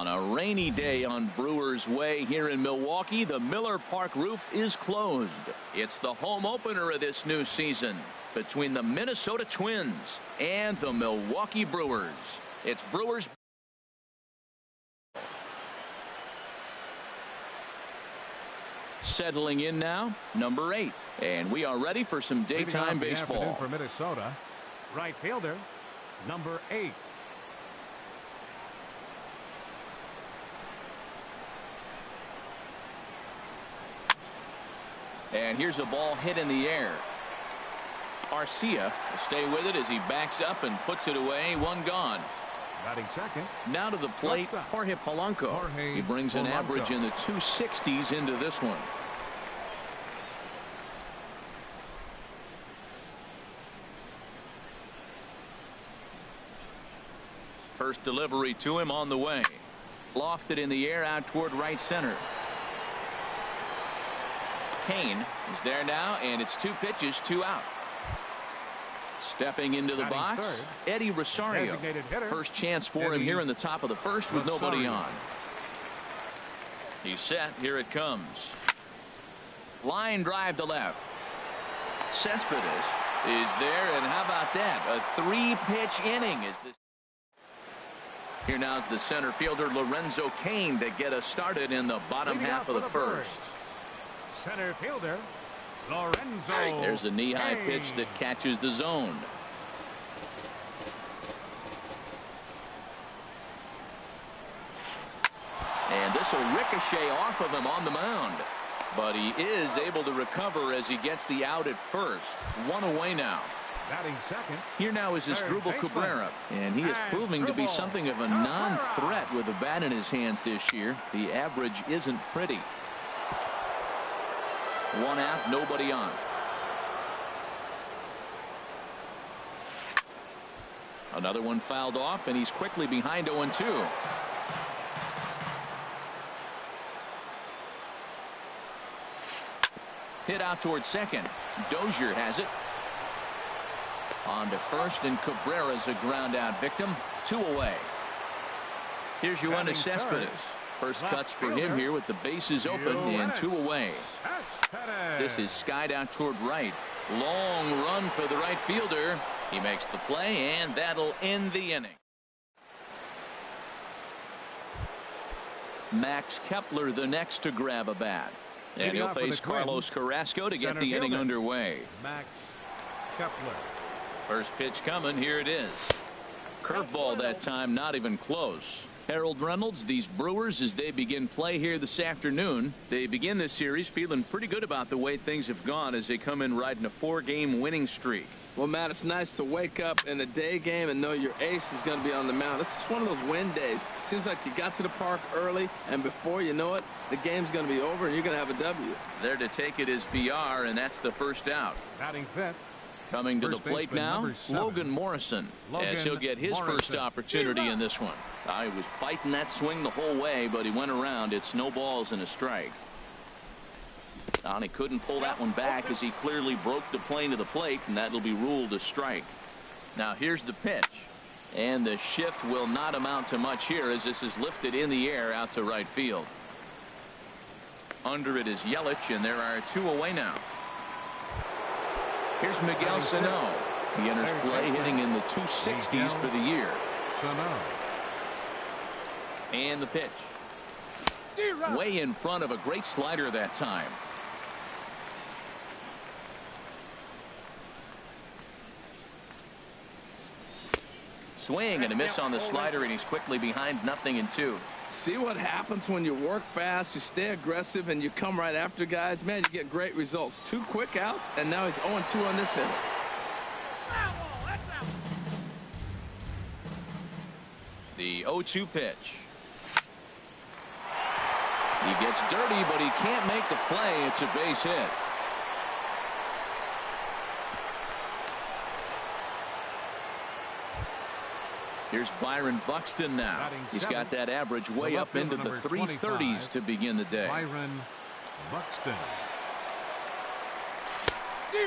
On a rainy day on Brewers Way here in Milwaukee, the Miller Park roof is closed. It's the home opener of this new season between the Minnesota Twins and the Milwaukee Brewers. It's Brewers. Settling in now, number 8. And we are ready for some daytime baseball. For Minnesota, right fielder, number 8. And here's a ball hit in the air. Arcia will stay with it as he backs up and puts it away. One gone. Batting second. Now to the plate, Jorge Polanco. He brings an average in the 260s into this one. First delivery to him on the way. Lofted in the air out toward right center. Kane is there now, and it's 2 pitches, 2 out. Stepping into the box, Eddie Rosario. First chance for him here in the top of the first with nobody on. He's set. Here it comes. Line drive to left. Cespedes is there, and how about that? A 3-pitch inning is this. Here now is the center fielder Lorenzo Kane to get us started in the bottom half of the first. Center fielder Lorenzo. There's a knee-high pitch that catches the zone. And this will ricochet off of him on the mound. But he is able to recover as he gets the out at first. 1 away now. Batting second. Here now is Asdrubal Cabrera, and he is proving to be something of a non-threat with a bat in his hands this year. The average isn't pretty. 1 out, nobody on. Another one fouled off, and he's quickly behind 0-2. Hit out toward second. Dozier has it. On to first, and Cabrera's a ground out victim. 2 away. Here's Yoenis Cespedes. First cuts for him here with the bases open and 2 away. This is skied out toward right. Long run for the right fielder. He makes the play, and that'll end the inning. Max Kepler the next to grab a bat. And he'll face Carlos Carrasco to get the inning underway. Max Kepler. First pitch coming. Here it is. Curveball that time, not even close. Harold Reynolds, these Brewers, as they begin play here this afternoon, they begin this series feeling pretty good about the way things have gone as they come in riding a 4-game winning streak. Well, Matt, it's nice to wake up in a day game and know your ace is going to be on the mound. It's just one of those win days. Seems like you got to the park early, and before you know it, the game's going to be over and you're going to have a W. There to take it is VR, and that's the first out. Batting fifth. Coming to the plate now, Logan Morrison, as he'll get his first opportunity in this one. He was fighting that swing the whole way, but he went around. It's no balls and a strike. And he couldn't pull that one back as he clearly broke the plane of the plate, and that'll be ruled a strike. Now here's the pitch, and the shift will not amount to much here as this is lifted in the air out to right field. Under it is Yelich, and there are 2 away now. Here's Miguel Sano. He enters play hitting in the 260s for the year. And the pitch. Way in front of a great slider that time. Swing and a miss on the slider, and he's quickly behind 0-2. See what happens when you work fast, you stay aggressive, and you come right after guys? Man, you get great results. 2 quick outs, and now he's 0-2 on this hitter. The 0-2 pitch. He gets dirty, but he can't make the play. It's a base hit. Here's Byron Buxton now. He's got that average way up into the 330s to begin the day. Byron Buxton.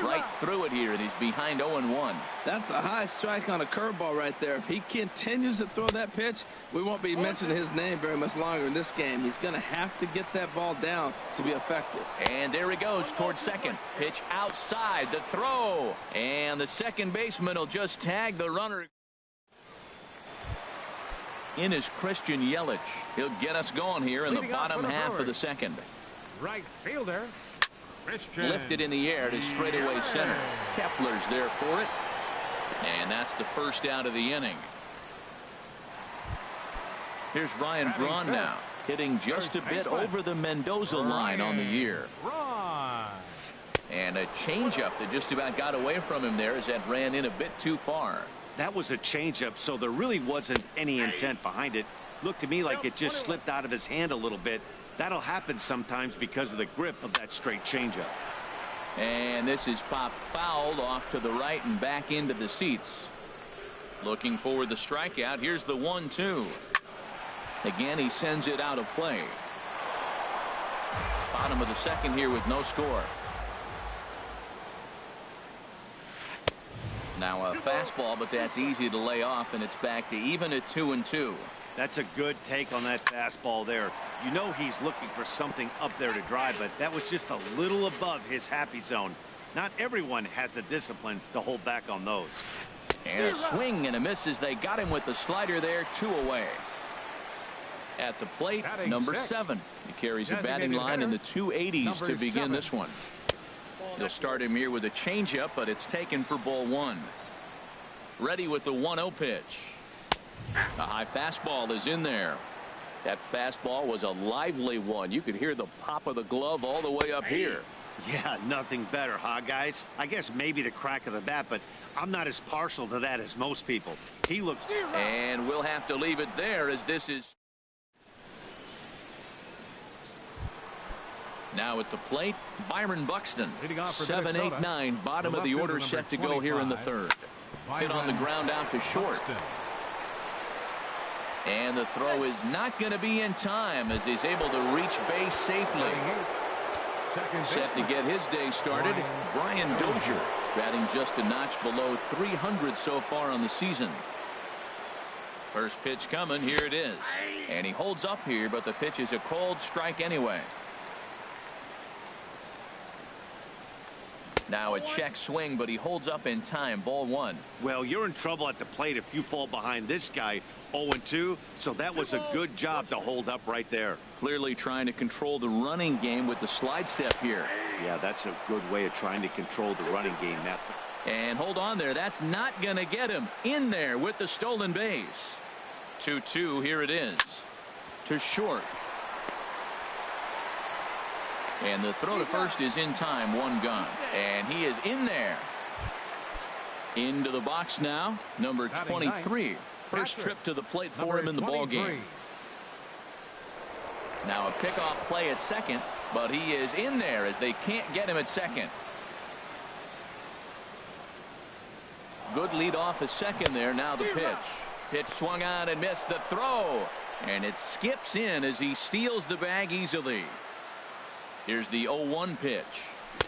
right through it here, and he's behind 0-1. That's a high strike on a curveball right there. If he continues to throw that pitch, we won't be mentioning his name very much longer in this game. He's going to have to get that ball down to be effective. And there he goes towards second. Pitch outside, the throw. And the second baseman will just tag the runner. In is Christian Yelich. He'll get us going here in the bottom half of the second. Right fielder, Christian. Lifted in the air to straightaway center. Kepler's there for it. And that's the first out of the inning. Here's Ryan Braun now, hitting just a bit over the Mendoza line on the year. And a changeup that just about got away from him there as that ran in a bit too far. That was a changeup, so there really wasn't any intent behind it. Looked to me like it just slipped out of his hand a little bit. That'll happen sometimes because of the grip of that straight changeup. And this is popped fouled off to the right and back into the seats. Looking for the strikeout. Here's the 1-2. Again, he sends it out of play. Bottom of the second here with no score. Now a fastball, but that's easy to lay off, and it's back to even at 2-2. That's a good take on that fastball there. You know he's looking for something up there to drive, but that was just a little above his happy zone. Not everyone has the discipline to hold back on those. And a swing and a miss as they got him with the slider there, 2 away. At the plate, number 7. He carries a batting line in the 280s to begin this one. They'll start him here with a changeup, but it's taken for ball 1. Ready with the 1-0 pitch. A high fastball is in there. That fastball was a lively one. You could hear the pop of the glove all the way up here. Yeah, nothing better, huh, guys? I guess maybe the crack of the bat, but I'm not as partial to that as most people. He looks... And we'll have to leave it there as this is... Now at the plate, Byron Buxton. 7-8-9, bottom of the order set to go here in the third. Hit on the ground out to short. And the throw is not going to be in time as he's able to reach base safely. Set to get his day started, Brian Dozier, batting just a notch below 300 so far on the season. First pitch coming, here it is. And he holds up here, but the pitch is a called strike anyway. Now a check swing, but he holds up in time. Ball 1. Well, you're in trouble at the plate if you fall behind this guy 0-2, so that was a good job to hold up right there. Clearly trying to control the running game with the slide step here. Yeah, that's a good way of trying to control the running game. And hold on there. That's not going to get him in there with the stolen base. 2-2. Here it is to short. And the throw to first is in time. 1 gone. And he is in there. Into the box now. Number 23. First trip to the plate for him in the ball game. Now a pickoff play at second, but he is in there as they can't get him at second. Good lead off at second there. Now the pitch. Pitch swung on and missed. The throw. And it skips in as he steals the bag easily. Here's the 0-1 pitch.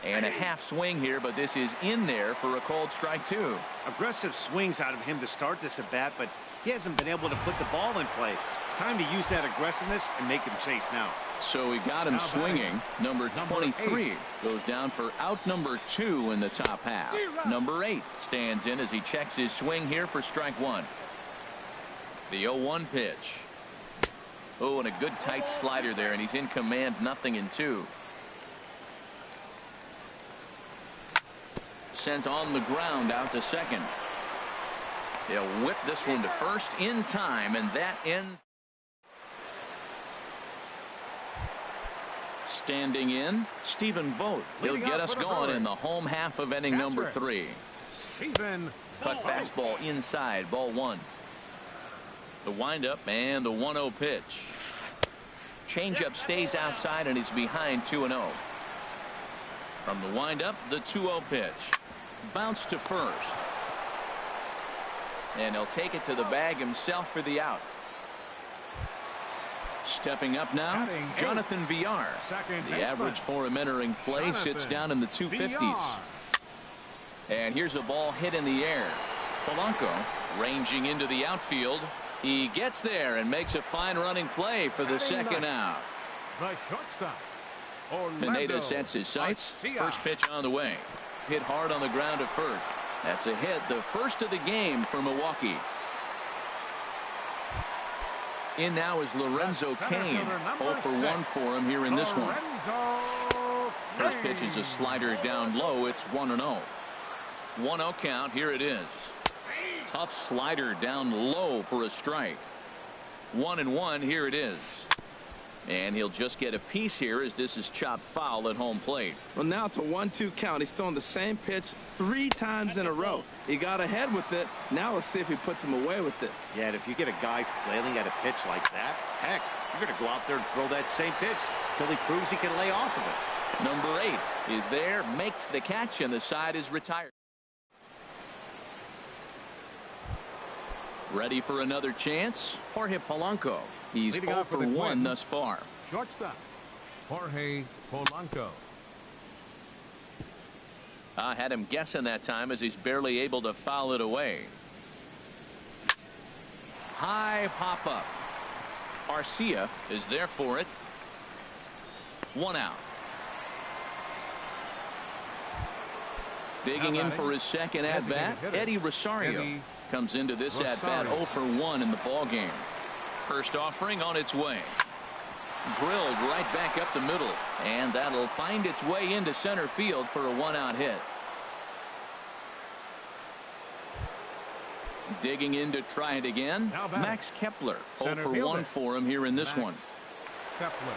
And a half swing here, but this is in there for a called strike 2. Aggressive swings out of him to start this at bat, but he hasn't been able to put the ball in play. Time to use that aggressiveness and make him chase now. So we got him swinging. Number 23 goes down for out number 2 in the top half. Number 8 stands in as he checks his swing here for strike 1. The 0-1 pitch. Oh, and a good tight slider there, and he's in command. 0-2. Sent on the ground out to second. They'll whip this one to first in time, and that ends. Standing in, Stephen Vogt. He'll get us going in the home half of inning number 3. Cut fastball inside. Ball 1. The windup and the 1-0 pitch. Changeup stays outside, and he's behind 2-0. From the windup, the 2-0 pitch. Bounce to first. And he'll take it to the bag himself for the out. Stepping up now, Jonathan Villar. The average for him entering play sits down in the 250s. And here's a ball hit in the air. Polanco ranging into the outfield. He gets there and makes a fine running play for the second out. The shortstop, Pineda sets his sights. First pitch on the way. Hit hard on the ground at first. That's a hit, the first of the game for Milwaukee. In now is Lorenzo Cain. 0 for 1 for him here in this one. First pitch is a slider down low. It's 1-0. 1-0 count. Here it is. Tough slider down low for a strike. 1-1. Here it is. And he'll just get a piece here as this is chopped foul at home plate. Well, now it's a 1-2 count. He's throwing the same pitch 3 times in a row. He got ahead with it. Now let's see if he puts him away with it. Yeah, and if you get a guy flailing at a pitch like that, heck, you're going to go out there and throw that same pitch till he proves he can lay off of it. Number 8 is there, makes the catch, and the side is retired. Ready for another chance? Jorge Polanco. He's 0 for 1 thus far. Shortstop, Jorge Polanco. I had him guessing that time as he's barely able to foul it away. High pop up. Arcia is there for it. 1 out. Digging in for his second at bat, Eddie Rosario comes into this at bat 0 for 1 in the ball game. First offering on its way. Drilled right back up the middle, and that'll find its way into center field for a 1-out hit. Digging in to try it again. Max Kepler 0 for 1 for him here in this one. Kepler.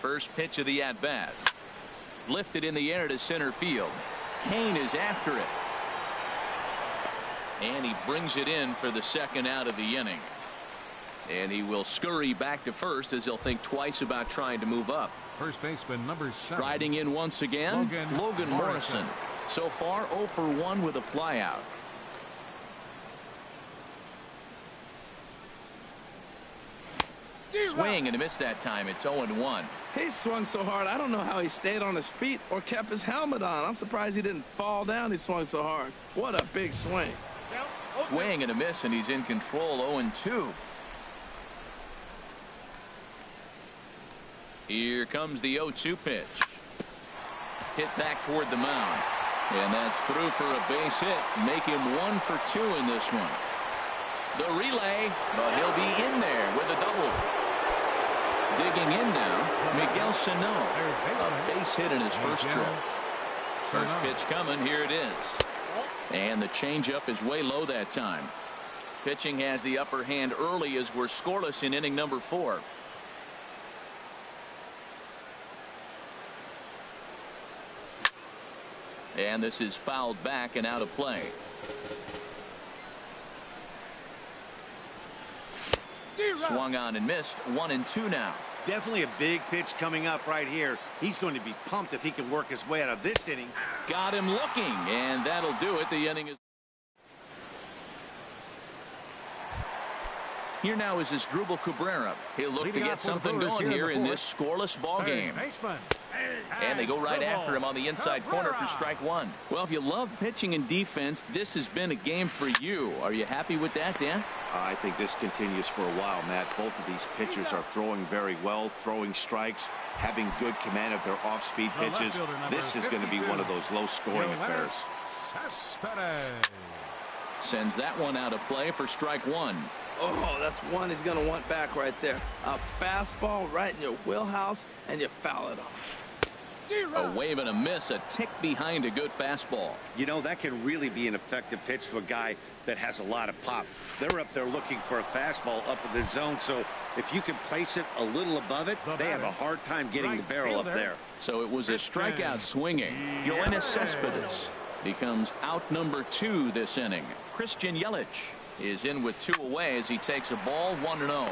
First pitch of the at bat. Lifted in the air to center field. Cain is after it. And he brings it in for the second out of the inning. And he will scurry back to first as he'll think twice about trying to move up. First baseman number 7. Riding in once again, Logan Morrison. So far 0 for 1 with a flyout. Swing and a miss that time. It's 0-1. He swung so hard, I don't know how he stayed on his feet or kept his helmet on. I'm surprised he didn't fall down. He swung so hard. What a big swing. Swing and a miss, and he's in control. 0-2. Here comes the 0-2 pitch. Hit back toward the mound. And that's through for a base hit. Make him 1 for 2 in this one. The relay, but he'll be in there with a double. Digging in now, Miguel Sano. A base hit in his first trip. First pitch coming. Here it is. And the changeup is way low that time. Pitching has the upper hand early as we're scoreless in inning number 4. And this is fouled back and out of play. Swung on and missed. 1-2 now. Definitely a big pitch coming up right here. He's going to be pumped if he can work his way out of this inning. Got him looking, and that'll do it. The inning is. Here now is Asdrubal Cabrera. He'll look to get something going here in this scoreless ball game. And they go right after him on the inside corner for strike 1. Well, if you love pitching and defense, this has been a game for you. Are you happy with that, Dan? I think this continues for a while, Matt. Both of these pitchers are throwing very well, throwing strikes, having good command of their off-speed pitches. This is going to be one of those low-scoring affairs. Sends that one out of play for strike 1. Oh, that's one he's going to want back right there. A fastball right in your wheelhouse, and you foul it off. A wave and a miss, a tick behind a good fastball. You know, that can really be an effective pitch to a guy that has a lot of pop. They're up there looking for a fastball up in the zone, so if you can place it a little above it, they have a hard time getting the barrel up there. So it was a strikeout swinging. Yoenis Cespedes becomes out number 2 this inning. Christian Yelich is in with 2 away as he takes a ball 1-0.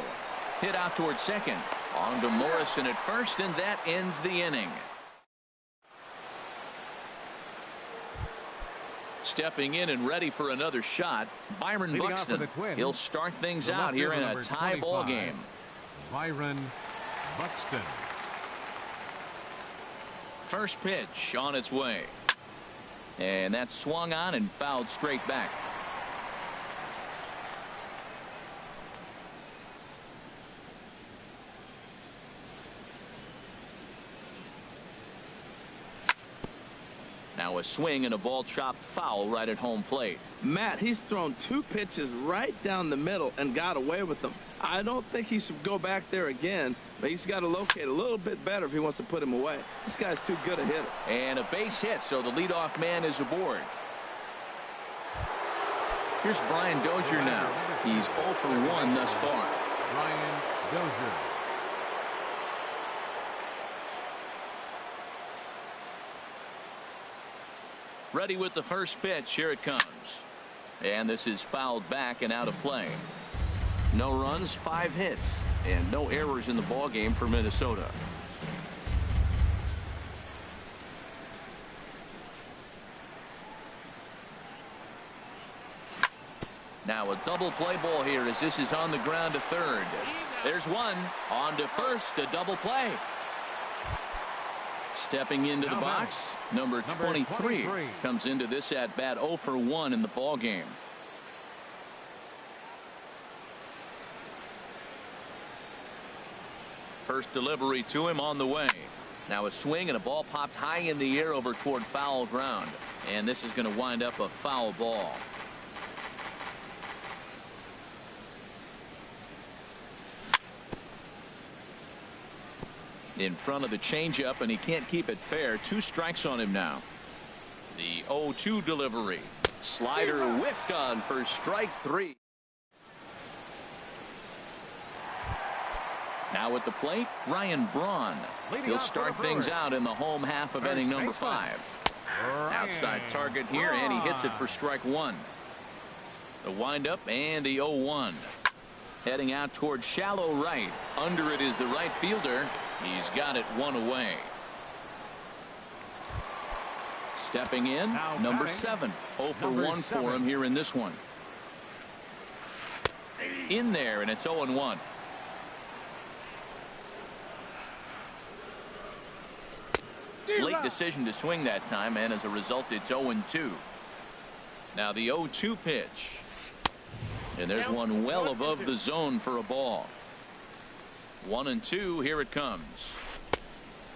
Hit out toward second. On to Morrison at first, and that ends the inning. Stepping in and ready for another shot, Byron Buxton. He'll start things out here in a tie ball game. Byron Buxton. First pitch on its way. And that's swung on and fouled straight back. Now a swing and a ball chopped foul right at home plate. Matt, he's thrown 2 pitches right down the middle and got away with them. I don't think he should go back there again, but he's got to locate a little bit better if he wants to put him away. This guy's too good a hitter. And a base hit, so the leadoff man is aboard. Here's Brian Dozier now. He's 0 for 1 thus far. Brian Dozier. Ready with the first pitch. Here it comes. And this is fouled back and out of play. No runs, 5 hits, and no errors in the ball game for Minnesota. Now a double play ball here as this is on the ground to third. There's one. On to first, a double play. Stepping into the box, number 23 comes into this at bat 0 for 1 in the ball game. First delivery to him on the way. Now a swing and a ball popped high in the air over toward foul ground. And this is going to wind up a foul ball. In front of the changeup, and he can't keep it fair. 2 strikes on him now. The 0-2 delivery. Slider whiffed on for strike 3. Now at the plate, Ryan Braun. He'll start things out in the home half of inning number 5. Outside target here, and he hits it for strike 1. The windup and the 0-1. Heading out toward shallow right. Under it is the right fielder. He's got it 1 away. Stepping in, number 7. 0 for 1 for him here in this one. In there, and it's 0-1. Late decision to swing that time, and as a result, it's 0-2. Now the 0-2 pitch. And there's one well above the zone for a ball. 1-2. Here it comes.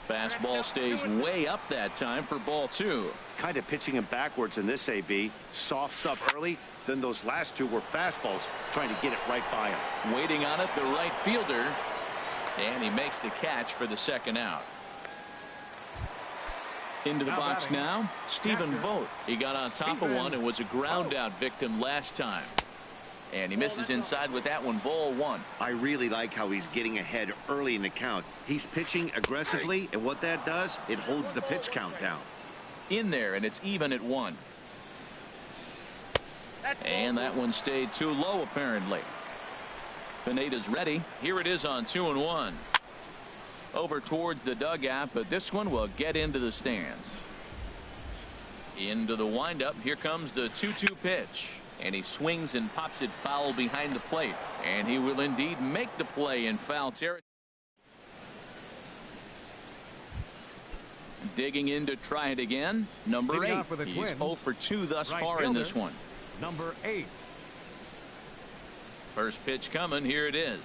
Fastball stays way up that time for ball 2. Kind of pitching him backwards in this AB. Soft stuff early. Then those last 2 were fastballs, trying to get it right by him. Waiting on it, the right fielder. And he makes the catch for the second out. Into the box now, Stephen Vogt. He got on top of one and was a ground out victim last time. And he misses inside with that one. Ball 1. I really like how he's getting ahead early in the count. He's pitching aggressively, and what that does, it holds the pitch count down. In there, and it's even at 1. And that one stayed too low, apparently. Pineda's ready. Here it is on 2-1. Over toward the dugout, but this one will get into the stands. Into the windup. Here comes the 2-2 pitch. And he swings and pops it foul behind the plate. And he will indeed make the play in foul territory. Digging in to try it again. Number 8. He's 0 for 2 thus far in this one. Number 8. First pitch coming. Here it is.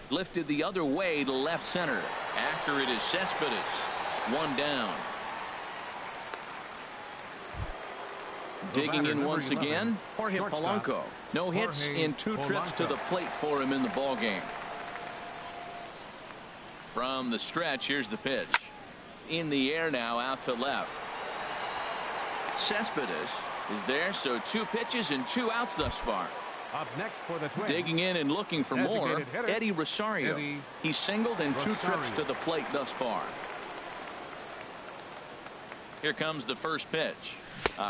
Lifted the other way to left center. After it is Cespedes. 1 down. Digging in once again, Jorge Polanco. No hits in 2 trips to the plate for him in the ball game. From the stretch, here's the pitch. In the air now, out to left. Cespedes is there, so 2 pitches and 2 outs thus far. Up next for the Twins. Digging in and looking for more, Eddie Rosario. He's singled in 2 trips to the plate thus far. Here comes the first pitch.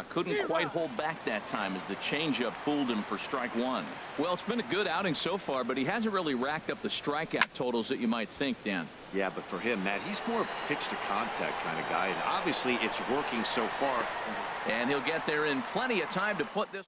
Couldn't quite hold back that time as the changeup fooled him for strike 1. Well, it's been a good outing so far, but he hasn't really racked up the strikeout totals that you might think, Dan. Yeah, but for him, Matt, he's more of a pitch to contact kind of guy, and obviously it's working so far. And he'll get there in plenty of time to put this.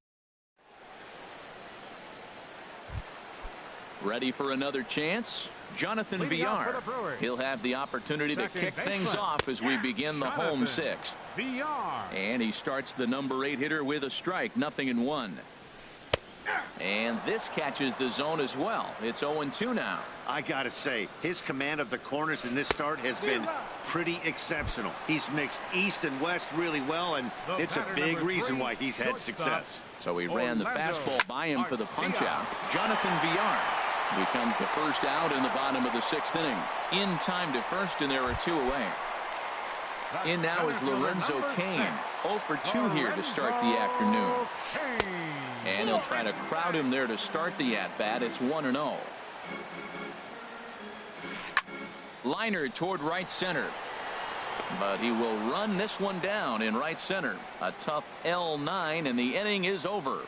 Ready for another chance? Jonathan Villar. He'll have the opportunity to kick things off as we begin the home sixth. And he starts the number 8 hitter with a strike, 0-1. And this catches the zone as well. It's 0-2 now. I gotta say, his command of the corners in this start has been pretty exceptional. He's mixed east and west really well, and it's a big reason why he's had success. So he ran the fastball by him for the punch out. Jonathan Villar becomes the first out in the bottom of the 6th inning. In time to first, and there are 2 away. In now is Lorenzo Cain. 0 for 2 here to start the afternoon. And he'll try to crowd him there to start the at-bat. It's 1-0. Liner toward right center. But he will run this one down in right center. A tough L9, and the inning is over.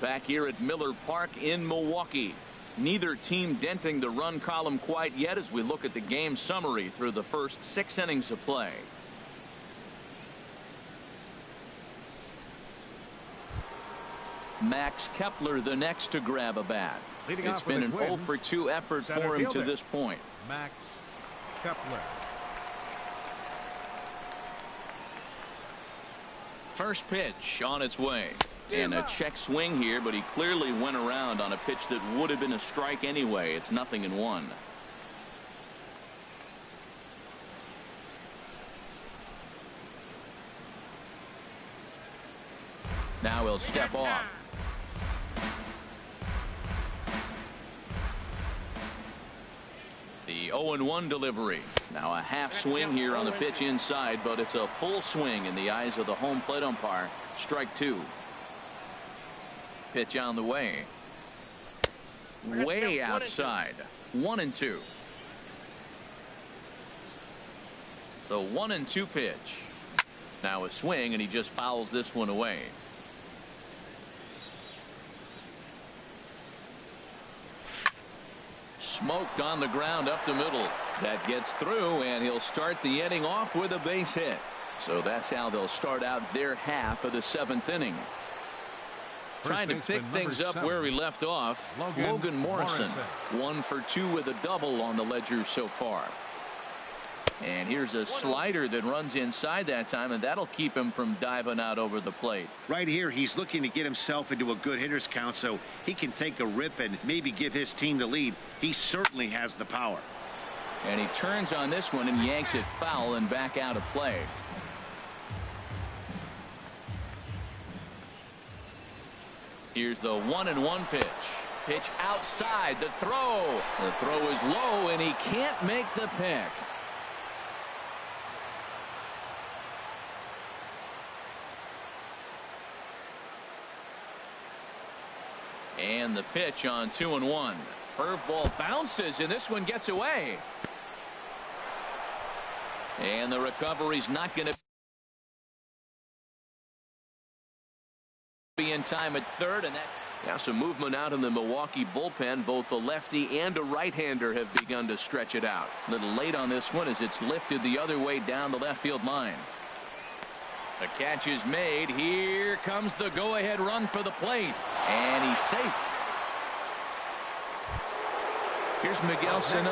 Back here at Miller Park in Milwaukee. Neither team denting the run column quite yet as we look at the game summary through the first 6 innings of play. Max Kepler the next to grab a bat. It's been an 0 for 2 effort for him to this point. Max Kepler. First pitch on its way. And a check swing here, but he clearly went around on a pitch that would have been a strike anyway. It's 0-1. Now he'll step off. The 0-1 delivery. Now a half swing here on the pitch inside, but it's a full swing in the eyes of the home plate umpire. Strike 2. Pitch on the way. Way outside. 1-2. The 1-2 pitch. Now a swing, and he just fouls this one away. Smoked on the ground up the middle. That gets through, and he'll start the inning off with a base hit. So that's how they'll start out their half of the 7th inning. Trying to pick things up where we left off. Logan Morrison. 1 for 2 with a double on the ledger so far. And here's a slider that runs inside that time, and that'll keep him from diving out over the plate. Right here, he's looking to get himself into a good hitter's count so he can take a rip and maybe give his team the lead. He certainly has the power. And he turns on this one and yanks it foul and back out of play. Here's the 1-1 pitch. Pitch outside. The throw. The throw is low, and he can't make the pick. And the pitch on 2-1. Curveball bounces, and this one gets away. And the recovery's not going to be in time at third, and that. Yeah, some movement out in the Milwaukee bullpen. Both a lefty and a right-hander have begun to stretch it out. A little late on this one as it's lifted the other way down the left field line. The catch is made. Here comes the go-ahead run for the plate, and he's safe. Here's Miguel Sano.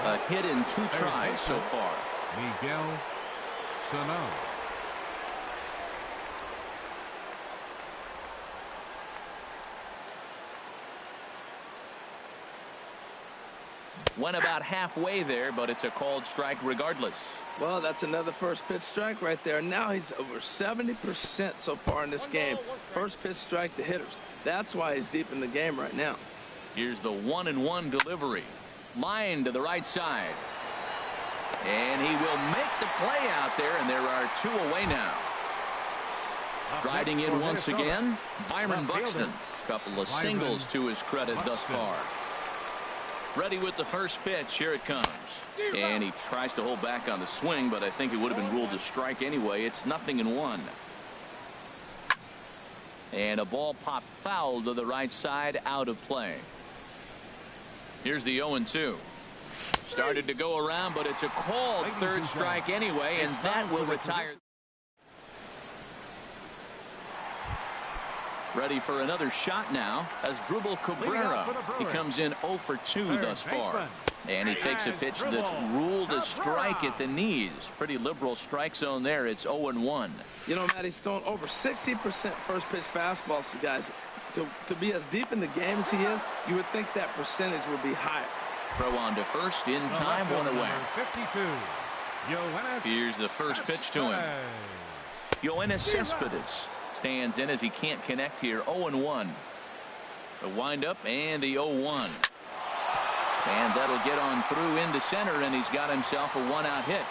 A hit in 2 tries so far. Miguel Sano. Went about halfway there, but it's a called strike regardless. Well, that's another first pitch strike right there. Now he's over 70% so far in this game. First pitch strike to hitters. That's why he's deep in the game right now. Here's the 1-1 delivery. Line to the right side. And he will make the play out there, and there are 2 away now. Striding in once again, Byron Buxton. Couple of singles to his credit thus far. Ready with the first pitch. Here it comes. And he tries to hold back on the swing, but I think it would have been ruled a strike anyway. It's 0-1. And a ball popped foul to the right side, out of play. Here's the 0-2. Started to go around, but it's a called third strike anyway, and that will retire. Ready for another shot now as Dribble Cabrera. He comes in 0 for 2 thus far. And he takes a pitch that's ruled a strike at the knees. Pretty liberal strike zone there. It's 0-1. You know, Matt, he's thrown over 60% first pitch fastballs to guys. To be as deep in the game as he is, you would think that percentage would be higher. Throw on to first in time, one away. 52. Here's the first pitch to him. Yoenis Cespedes stands in as he can't connect here. 0-1. The windup and the 0-1. And that'll get on through into center, and he's got himself a 1-out hit.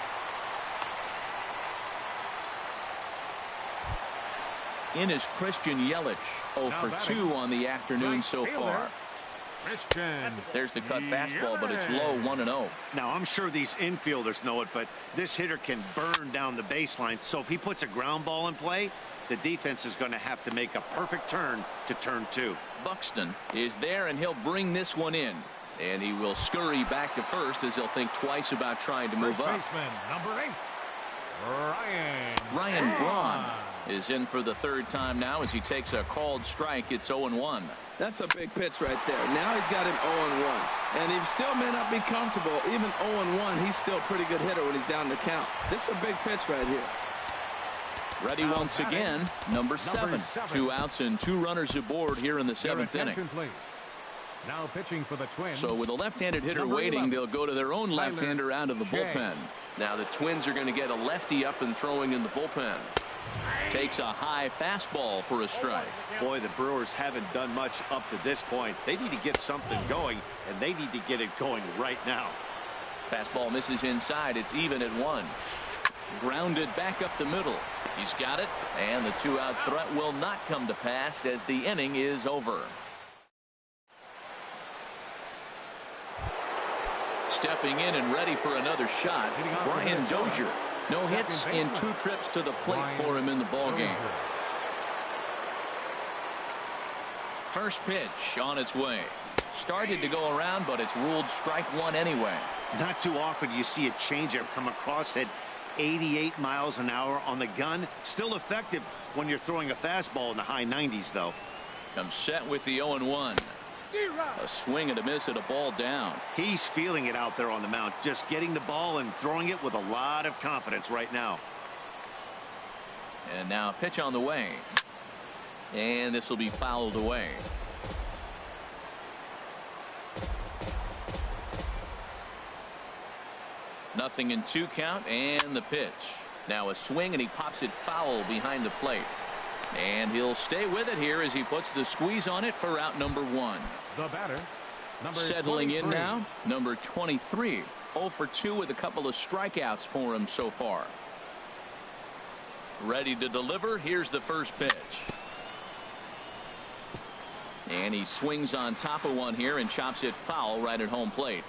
In is Christian Yelich, 0 for 2 on the afternoon so far. There's the cut fastball, but it's low, 1-0. Now, I'm sure these infielders know it, but this hitter can burn down the baseline. So if he puts a ground ball in play, the defense is going to have to make a perfect turn to turn 2. Buxton is there, and he'll bring this one in. And he will scurry back to first as he'll think twice about trying to move up. Number 8, Ryan Braun is in for the third time now as he takes a called strike. It's 0-1. That's a big pitch right there. Now he's got him 0-1. And he still may not be comfortable. Even 0-1, he's still a pretty good hitter when he's down the count. This is a big pitch right here. Ready once again, number 7. 2 outs and 2 runners aboard here in the 7th inning. Now pitching for the Twins. So with a left-handed hitter waiting, they'll go to their own left-hander out of the bullpen. Now the Twins are going to get a lefty up and throwing in the bullpen. Takes a high fastball for a strike. Boy, the Brewers haven't done much up to this point. They need to get something going, and they need to get it going right now. Fastball misses inside. It's even at 1. Grounded back up the middle. He's got it, and the 2-out threat will not come to pass as the inning is over. Stepping in and ready for another shot, Brian Dozier. No hits in 2 trips to the plate for him in the ballgame. First pitch on its way. Started to go around, but it's ruled strike 1 anyway. Not too often you see a changeup come across at 88 miles an hour on the gun. Still effective when you're throwing a fastball in the high 90s, though. Comes set with the 0-1. A swing and a miss at a ball down. He's feeling it out there on the mound, just getting the ball and throwing it with a lot of confidence right now. And now a pitch on the way. And this will be fouled away. Nothing in 2 count, and the pitch. Now a swing, and he pops it foul behind the plate. And he'll stay with it here as he puts the squeeze on it for out number 1. The batter, number settling 23. in now, number 23. 0 for 2 with a couple of strikeouts for him so far. Ready to deliver. Here's the first pitch. And he swings on top of one here and chops it foul right at home plate.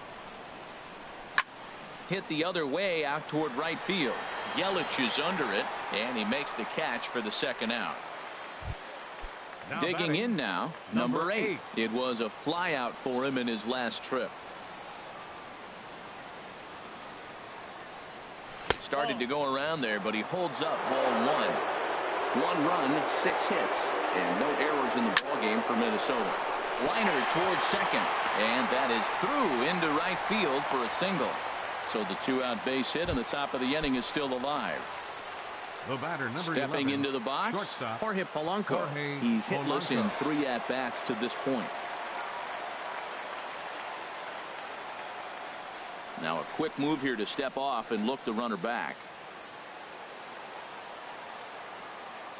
Hit the other way out toward right field. Yelich is under it, and he makes the catch for the 2nd out. Now digging batting, in now, number 8. It was a fly out for him in his last trip. Started to go around there, but he holds up ball 1. 1 run, 6 hits, and no errors in the ballgame for Minnesota. Liner towards second, and that is through into right field for a single. So the 2-out base hit, and the top of the inning is still alive. The batter, number Stepping 11, into the box, shortstop, Jorge Polanco. He's hitless in 3 at-bats to this point. Now a quick move here to step off and look the runner back.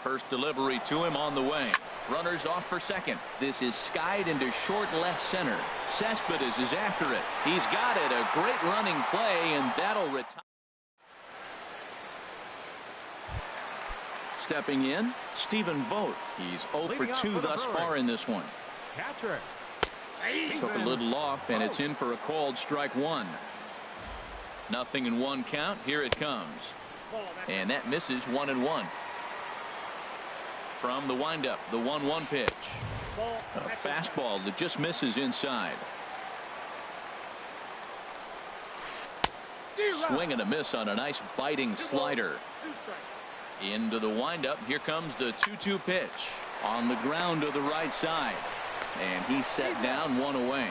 First delivery to him on the way. Runners off for second. This is skied into short left center. Cespedes is after it. He's got it. A great running play, and that'll retire. Stepping in, Stephen Vogt. He's 0 for 2 thus far in this one. Catcher. Took a little off, and it's in for a called strike 1. Nothing in 1 count. Here it comes. And that misses 1-1. From the windup, the 1-1 pitch. A fastball that just misses inside. Swing and a miss on a nice biting slider. Into the windup. Here comes the 2-2 pitch. On the ground to the right side. And he's set down, one away.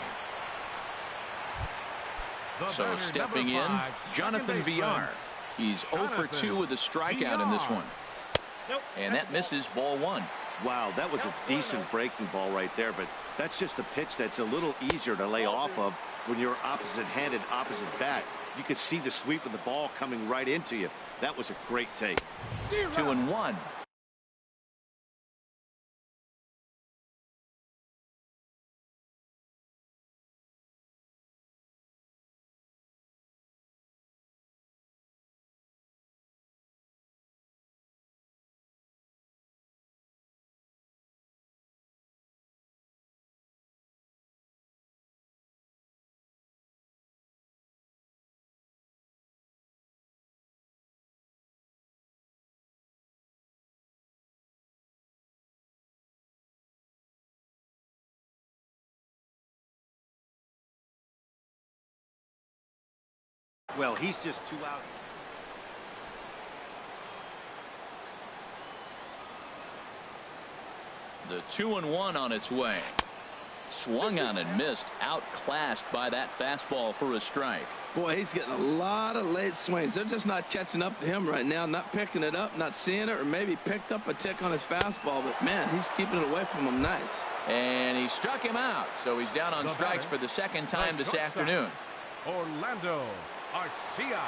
So stepping in, Jonathan Villar. He's 0 for 2 with a strikeout in this one. And that misses, ball one. Wow, that was a decent breaking ball right there, but that's just a pitch that's a little easier to lay off of when you're opposite-handed, opposite bat. You could see the sweep of the ball coming right into you. That was a great take. 2-1. Well, he's just 2 outs. The 2-1 on its way. Swung on and missed. Outclassed by that fastball for a strike. Boy, he's getting a lot of late swings. They're just not catching up to him right now. Not picking it up, not seeing it, or maybe picked up a tick on his fastball. But, man, he's keeping it away from him nice. And he struck him out. So he's down on strikes for the second time this afternoon. Orlando Arcia.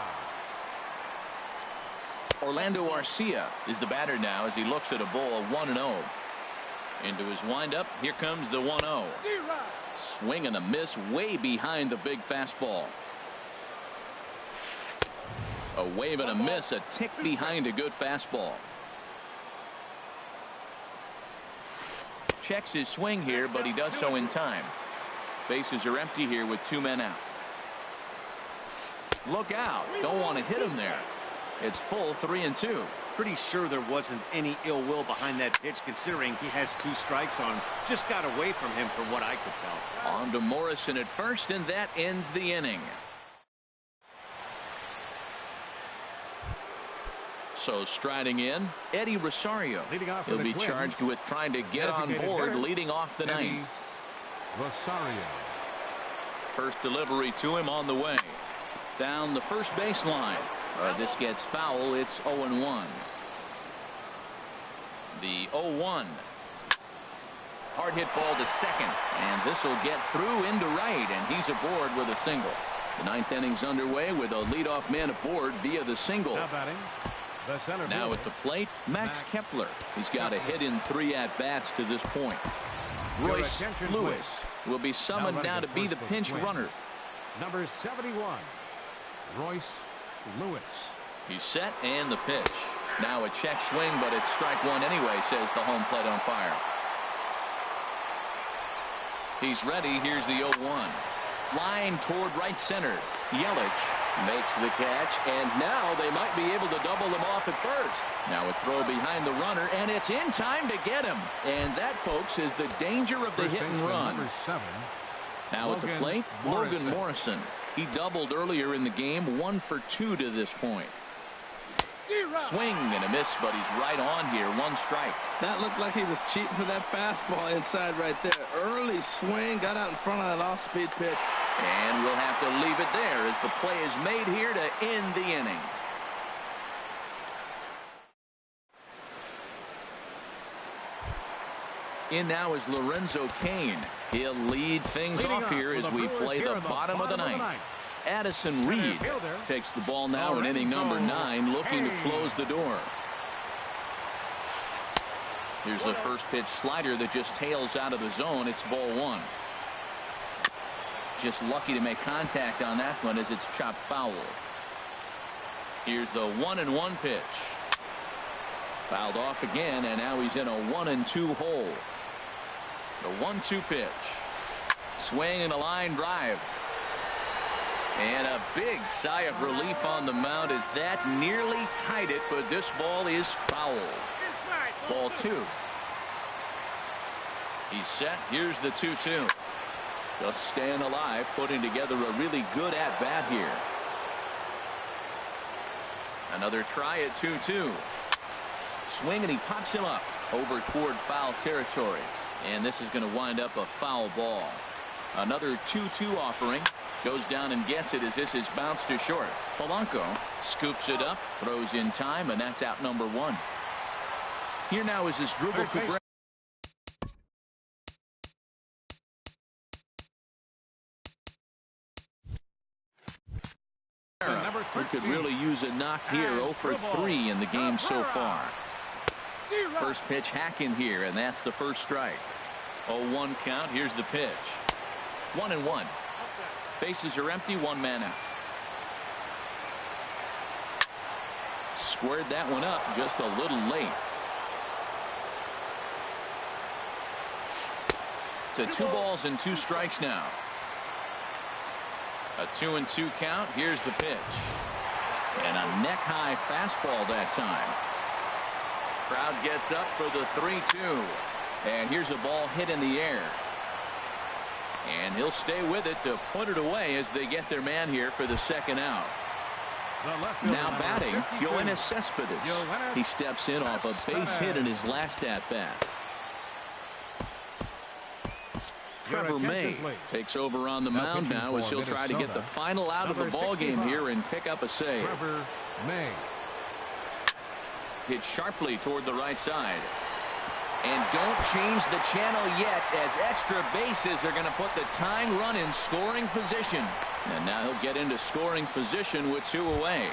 Orlando Arcia is the batter now as he looks at a ball of 1-0. Into his windup. Here comes the 1-0. Swing and a miss way behind the big fastball. A wave and a miss, a tick behind a good fastball. Checks his swing here, but he does so in time. Bases are empty here with 2 men out. Look out. Don't want to hit him there. It's full 3-2. Pretty sure there wasn't any ill will behind that pitch, considering he has 2 strikes on. Just got away from him from what I could tell. On to Morrison at first, and that ends the inning. So striding in, Eddie Rosario. He'll be charged with trying to get on board leading off the ninth. Rosario. First delivery to him on the way. Down the first baseline. This gets foul. It's 0-1. The 0-1. Hard hit ball to second. And this will get through into right. And he's aboard with a single. The 9th inning's underway with a leadoff man aboard via the single. Now batting, the center now fielder, at the plate, Max Kepler. He's got a hit in 3 at-bats to this point. Royce Lewis will be summoned now to be the pinch runner. Number 71, Royce Lewis. He's set and the pitch. Now a check swing, but it's strike one anyway, says the home plate umpire. He's ready. Here's the 0-1. Line toward right center. Yelich makes the catch, and now they might be able to double them off at first. Now a throw behind the runner, and it's in time to get him. And that, folks, is the danger of the hit and run. Number 7, now at the plate, Logan Morrison. He doubled earlier in the game, 1 for 2 to this point. Swing and a miss, but he's right on here. 1 strike. That looked like he was cheating for that fastball inside right there. Early swing, got out in front of that off-speed pitch. And we'll have to leave it there as the play is made here to end the inning. In now is Lorenzo Cain. He'll lead things off here as we play the bottom of the ninth. Addison Reed takes the ball now in inning number 9, looking to close the door. Here's a first pitch slider that just tails out of the zone. It's ball 1. Just lucky to make contact on that one as it's chopped foul. Here's the 1-1 pitch. Fouled off again, and now he's in a 1-2 hole. The 1-2 pitch. Swing and a line drive. And a big sigh of relief on the mound as that nearly tied it, but this ball is foul. Ball 2. He's set. Here's the 2-2. Just staying alive, putting together a really good at-bat here. Another try at 2-2. Swing, and he pops him up over toward foul territory. And this is going to wind up a foul ball. Another 2-2 offering. Goes down and gets it as this is bounced to short. Polanco scoops it up, throws in time, and that's out number 1. Here now is his dribble Cabrera. Who could really use a knock here. 0 for 3 in the game so far. First pitch hack in here, and that's the first strike. 0-1 count. Here's the pitch. 1-1. Bases are empty. 1 man out. Squared that one up just a little late. To 2 balls and 2 strikes now. A 2-2 count. Here's the pitch. And a neck-high fastball that time. Crowd gets up for the 3-2. And here's a ball hit in the air. And he'll stay with it to put it away as they get their man here for the second out. Now batting, Yoenis Cespedes. He steps in off a base hit in his last at-bat. Trevor May takes over on the mound now as he'll try to get the final out of the ball game here and pick up a save. Trevor May. Hit sharply toward the right side. And don't change the channel yet, as extra bases are going to put the tying run in scoring position. And now he'll get into scoring position with 2 away.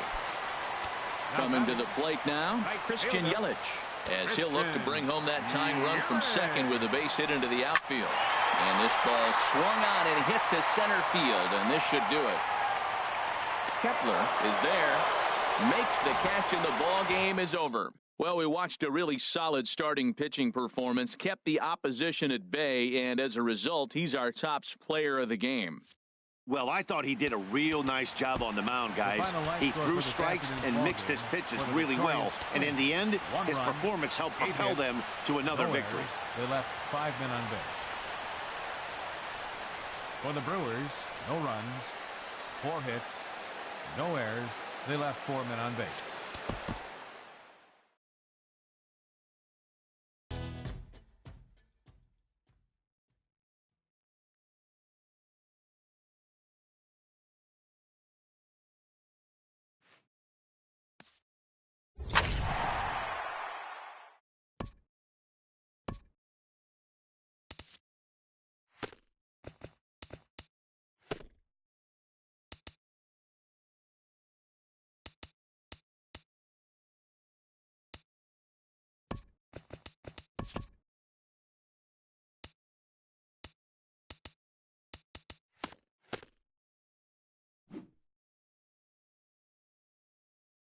Coming to the plate now, Christian Yelich, as he'll look to bring home that tying run from second with a base hit into the outfield. And this ball swung on and hit to center field, and this should do it. Kepler is there, makes the catch, and the ball game is over. Well, we watched a really solid starting pitching performance, kept the opposition at bay, and as a result, he's our top player of the game. Well, I thought he did a real nice job on the mound, guys. He threw strikes and mixed his pitches really well. And in the end, his performance helped propel them to another victory. They left 5 men on base. For the Brewers, no runs, 4 hits, no errors. They left 4 men on base.